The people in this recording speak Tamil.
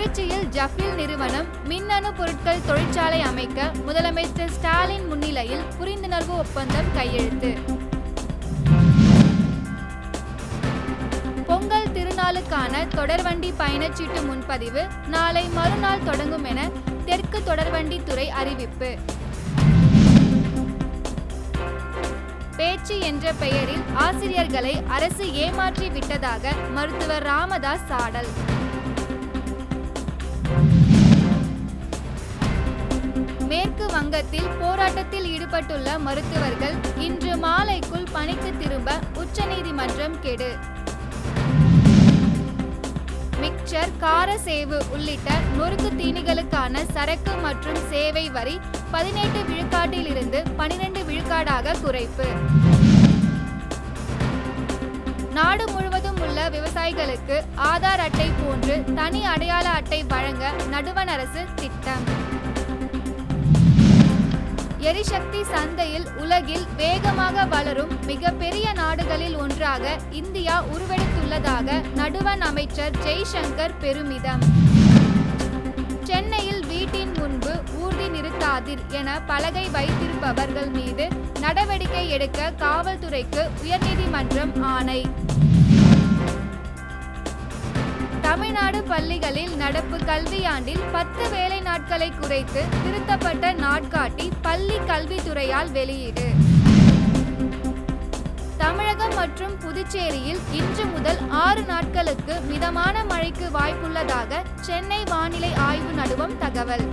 திருச்சியில் ஜஃபில் நிறுவனம் மின்னணு பொருட்கள் தொழிற்சாலை அமைக்க முதலமைச்சர் ஸ்டாலின் முன்னிலையில் புரிந்துணர்வு ஒப்பந்தம் கையெழுத்து. பொங்கல் திருநாளுக்கான தொடர்வண்டி பயணச்சீட்டு முன்பதிவு நாளை மறுநாள் தொடங்கும் என தெற்கு தொடர்வண்டி துறை அறிவிப்பு. பேச்சு என்ற பெயரில் ஆசிரியர்களை அரசு ஏமாற்றி விட்டதாக மருத்துவர் ராமதாஸ் சாடல். மேற்கு வங்கத்தில் போராட்டத்தில் ஈடுபட்டுள்ள மருத்துவர்கள் இன்று மாலைக்குள் பணிக்கு திரும்ப உச்சநீதிமன்றம் கெடு. மிக்சர், காரசேவு உள்ளிட்ட நொறுக்கு தீனிகளுக்கான சரக்கு மற்றும் சேவை வரி 18 விழுக்காட்டிலிருந்து 12 விழுக்காடாக குறைப்பு. நாடு முழுவதும் உள்ள விவசாயிகளுக்கு ஆதார் அட்டை போன்று தனி அடையாள அட்டை வழங்க நடுவண் அரசு திட்டம். எரிசக்தி சந்தையில் உலகில் வேகமாக வளரும் மிகப்பெரிய நாடுகளில் ஒன்றாக இந்தியா உருவெடுத்துள்ளதாக நடுவண் அமைச்சர் ஜெய்சங்கர் பெருமிதம். சென்னையில் வீட்டின் முன்பு ஊர்தி நிறுத்தாதீர் என பலகை வைத்திருப்பவர்கள் மீது நடவடிக்கை எடுக்க காவல்துறைக்கு உயர்நீதிமன்றம் ஆணை. தமிழ்நாடு பள்ளிகளில் நடப்பு கல்வியாண்டில் 10 வேலை நாட்களை குறைத்து திருத்தப்பட்ட நாட்காட்டி பள்ளி கல்வித்துறையால் வெளியீடு. தமிழகம் மற்றும் புதுச்சேரியில் இன்று முதல் 6 நாட்களுக்கு மிதமான மழைக்கு வாய்ப்புள்ளதாக சென்னை வானிலை ஆய்வு நடுவம் தகவல்.